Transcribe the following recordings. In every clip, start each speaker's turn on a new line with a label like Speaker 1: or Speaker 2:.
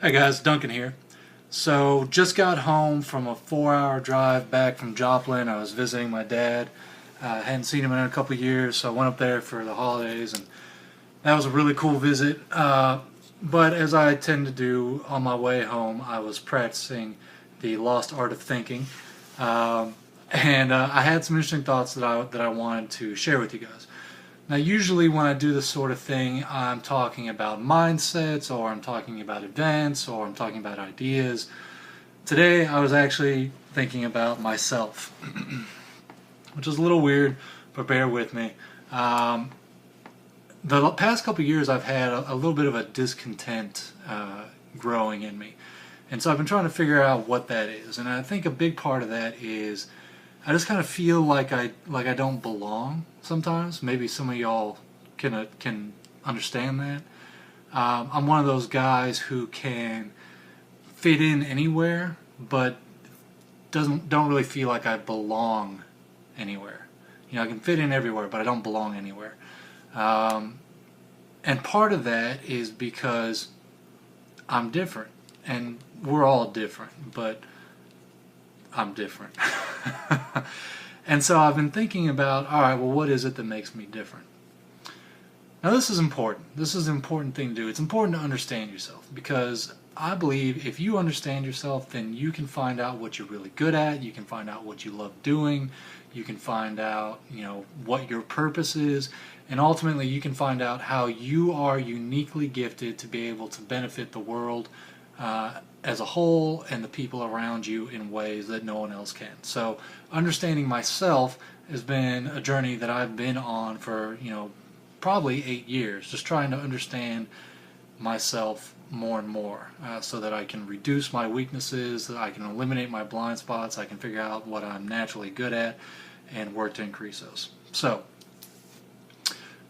Speaker 1: Hey guys, Duncan here. So just got home from a 4-hour drive back from Joplin. I was visiting my dad. Hadn't seen him in a couple of years, so I went up there for the holidays, and that was a really cool visit. But as I tend to do on my way home, I was practicing the lost art of thinking, and I had some interesting thoughts that I wanted to share with you guys. Now, usually when I do this sort of thing, I'm talking about mindsets, or I'm talking about events, or I'm talking about ideas. Today, I was actually thinking about myself, which is a little weird, but bear with me. The past couple of years, I've had a little bit of a discontent growing in me. And so I've been trying to figure out what that is. And I think a big part of that is I just kind of feel like I don't belong sometimes. Maybe some of y'all can understand that. I'm one of those guys who can fit in anywhere, but don't really feel like I belong anywhere. You know, I can fit in everywhere, but I don't belong anywhere. And part of that is because I'm different, and we're all different, but I'm different. And so I've been thinking about, all right, well, what is it that makes me different? Now, this is important. This is an important thing to do. It's important to understand yourself, because I believe if you understand yourself, then you can find out what you're really good at. You can find out what you love doing. You can find out, what your purpose is. And ultimately, you can find out how you are uniquely gifted to be able to benefit the world as a whole and the people around you in ways that no one else can. So understanding myself has been a journey that I've been on for, probably 8 years, just trying to understand myself more and more so that I can reduce my weaknesses, that I can eliminate my blind spots, I can figure out what I'm naturally good at and work to increase those. So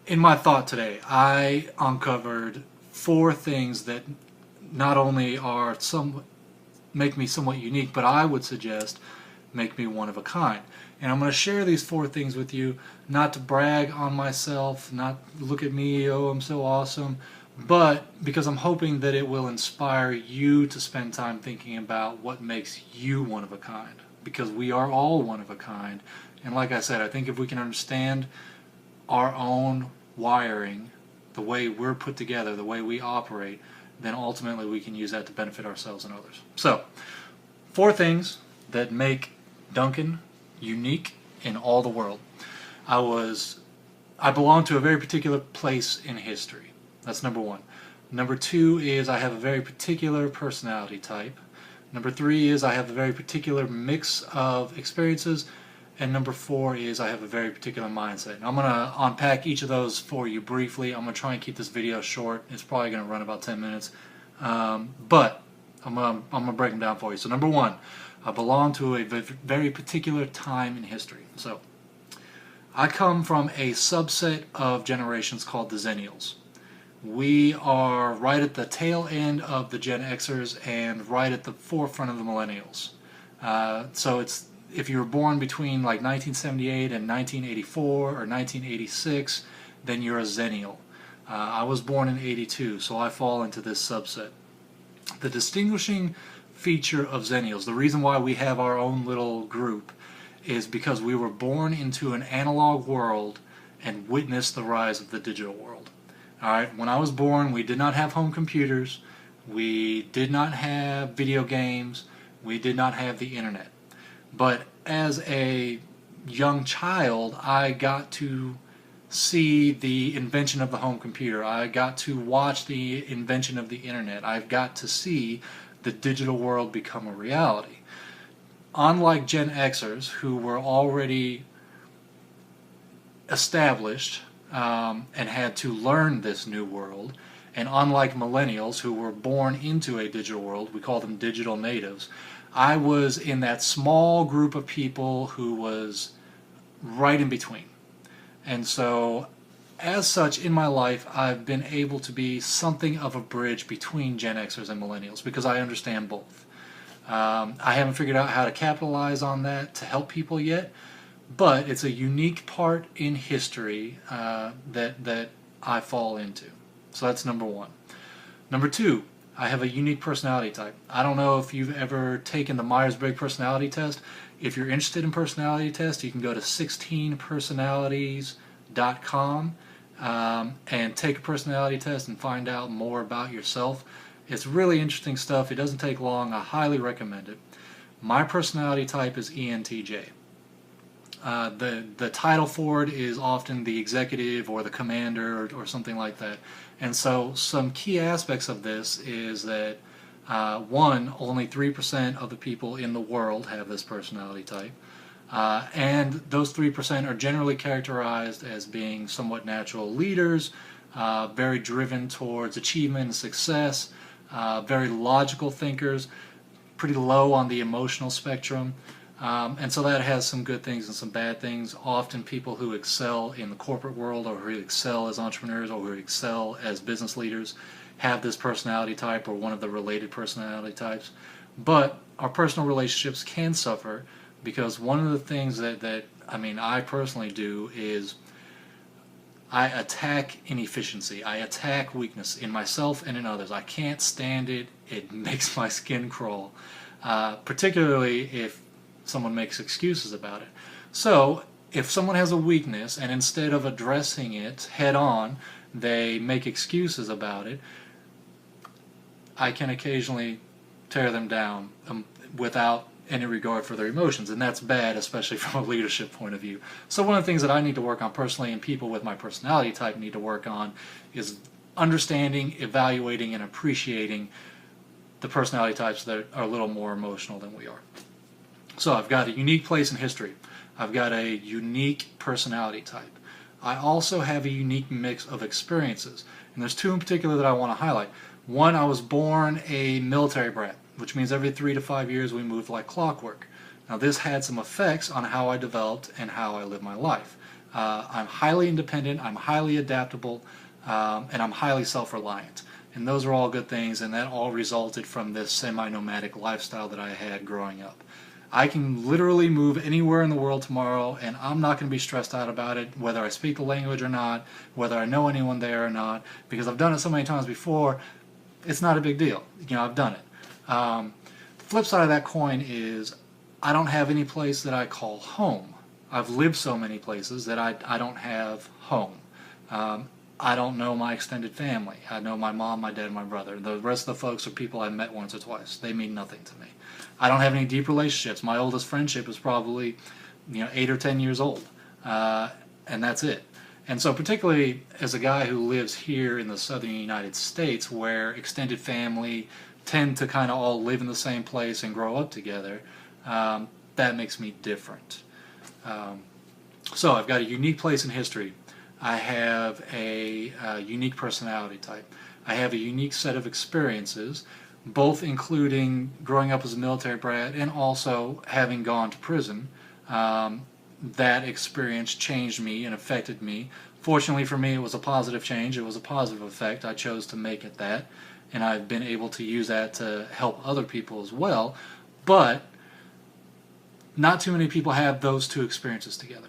Speaker 1: in my thought today, I uncovered 4 things that not only make me somewhat unique, but I would suggest make me one of a kind. And I'm going to share these 4 things with you, not to brag on myself, not look at me, oh, I'm so awesome, but because I'm hoping that it will inspire you to spend time thinking about what makes you one of a kind. Because we are all one of a kind. And like I said, I think if we can understand our own wiring, the way we're put together, the way we operate, then ultimately we can use that to benefit ourselves and others. So, 4 things that make Duncan unique in all the world. I belong to a very particular place in history. That's number 1. Number 2 is I have a very particular personality type. Number 3 is I have a very particular mix of experiences. And number 4 is I have a very particular mindset. And I'm going to unpack each of those for you briefly. I'm going to try and keep this video short. It's probably going to run about 10 minutes. But I'm going to break them down for you. So number 1, I belong to a very particular time in history. So I come from a subset of generations called the Zennials. We are right at the tail end of the Gen Xers and right at the forefront of the Millennials. So it's if you were born between like 1978 and 1984 or 1986, then you're a Zennial. I was born in 82, so I fall into this subset. The distinguishing feature of Zennials, the reason why we have our own little group, is because we were born into an analog world and witnessed the rise of the digital world. Alright, when I was born, we did not have home computers, we did not have video games, we did not have the internet. But as a young child, I got to see the invention of the home computer. I got to watch the invention of the internet. I've got to see the digital world become a reality. Unlike Gen Xers, who were already established and had to learn this new world, and unlike Millennials, who were born into a digital world, we call them digital natives, I was in that small group of people who was right in between. And so, as such, in my life, I've been able to be something of a bridge between Gen Xers and Millennials, because I understand both. I haven't figured out how to capitalize on that to help people yet, but it's a unique part in history that I fall into. So that's number 1. Number 2, I have a unique personality type. I don't know if you've ever taken the Myers-Briggs personality test. If you're interested in personality tests, you can go to 16personalities.com and take a personality test and find out more about yourself. It's really interesting stuff. It doesn't take long. I highly recommend it. My personality type is ENTJ. The title for it is often the executive or the commander or something like that. And so some key aspects of this is that one, only 3% of the people in the world have this personality type. And those 3% are generally characterized as being somewhat natural leaders, very driven towards achievement and success, very logical thinkers, pretty low on the emotional spectrum. And so that has some good things and some bad things. Often people who excel in the corporate world or who excel as entrepreneurs or who excel as business leaders have this personality type or one of the related personality types. But our personal relationships can suffer because one of the things that I personally do is I attack inefficiency. I attack weakness in myself and in others. I can't stand it. It makes my skin crawl, particularly if someone makes excuses about it. So if someone has a weakness and instead of addressing it head on, they make excuses about it, I can occasionally tear them down without any regard for their emotions, and that's bad, especially from a leadership point of view. So one of the things that I need to work on personally, and people with my personality type need to work on, is understanding, evaluating, and appreciating the personality types that are a little more emotional than we are. So I've got a unique place in history. I've got a unique personality type. I also have a unique mix of experiences, and there's two in particular that I want to highlight. One, I was born a military brat, which means every 3 to 5 years we moved like clockwork. Now this had some effects on how I developed and how I live my life. I'm highly independent, I'm highly adaptable, and I'm highly self-reliant. And those are all good things, and that all resulted from this semi-nomadic lifestyle that I had growing up. I can literally move anywhere in the world tomorrow, and I'm not going to be stressed out about it, whether I speak the language or not, whether I know anyone there or not, because I've done it so many times before. It's not a big deal. I've done it. The flip side of that coin is I don't have any place that I call home. I've lived so many places that I don't have home. I don't know my extended family. I know my mom, my dad, and my brother. The rest of the folks are people I met once or twice. They mean nothing to me. I don't have any deep relationships. My oldest friendship is probably 8 or 10 years old, and that's it. And so particularly as a guy who lives here in the southern United States, where extended family tend to kind of all live in the same place and grow up together, that makes me different. So I've got a unique place in history. I have a unique personality type. I have a unique set of experiences, both including growing up as a military brat and also having gone to prison. That experience changed me and affected me. Fortunately for me, it was a positive change. It was a positive effect. I chose to make it that, and I've been able to use that to help other people as well. But not too many people have those two experiences together.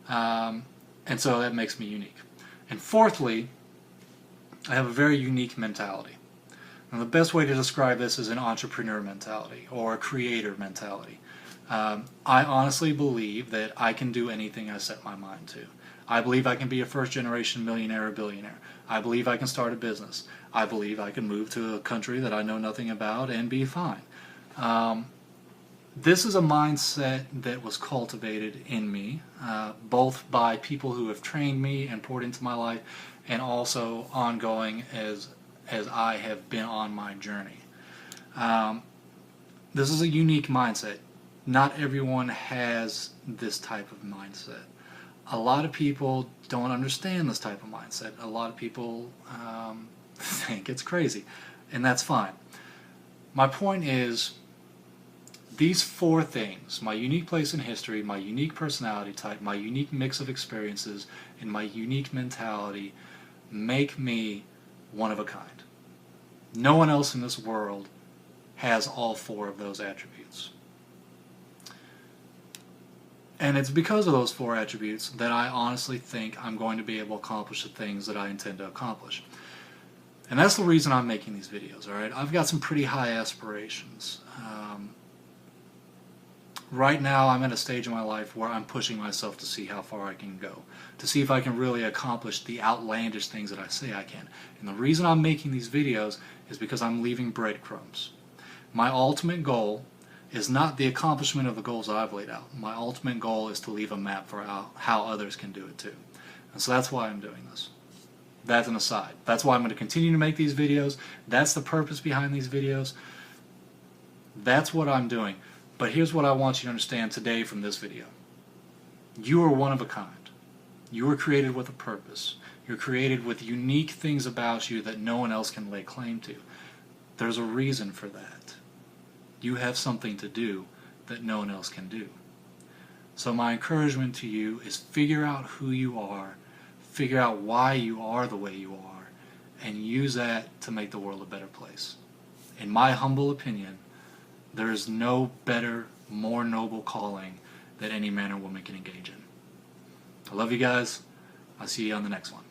Speaker 1: And so that makes me unique. And fourthly, I have a very unique mentality. And the best way to describe this is an entrepreneur mentality or a creator mentality. I honestly believe that I can do anything I set my mind to. I believe I can be a first-generation millionaire or billionaire. I believe I can start a business. I believe I can move to a country that I know nothing about and be fine. This is a mindset that was cultivated in me, both by people who have trained me and poured into my life, and also ongoing as I have been on my journey. This is a unique mindset. Not everyone has this type of mindset. A lot of people don't understand this type of mindset. A lot of people think it's crazy, and that's fine. My point is, these four things, my unique place in history, my unique personality type, my unique mix of experiences, and my unique mentality, make me one of a kind. No one else in this world has all four of those attributes. And it's because of those four attributes that I honestly think I'm going to be able to accomplish the things that I intend to accomplish. And that's the reason I'm making these videos, alright? I've got some pretty high aspirations. Right now I'm at a stage in my life where I'm pushing myself to see how far I can go, to see if I can really accomplish the outlandish things that I say I can. And the reason I'm making these videos is because I'm leaving breadcrumbs. My ultimate goal is not the accomplishment of the goals I've laid out. My ultimate goal is to leave a map for how others can do it too. And so that's why I'm doing this. That's an aside. That's why I'm going to continue to make these videos. That's the purpose behind these videos. That's what I'm doing. But here's what I want you to understand today from this video. You are one of a kind. You were created with a purpose. You're created with unique things about you that no one else can lay claim to. There's a reason for that. You have something to do that no one else can do. So my encouragement to you is figure out who you are, figure out why you are the way you are, and use that to make the world a better place. In my humble opinion, there is no better, more noble calling that any man or woman can engage in. I love you guys. I'll see you on the next one.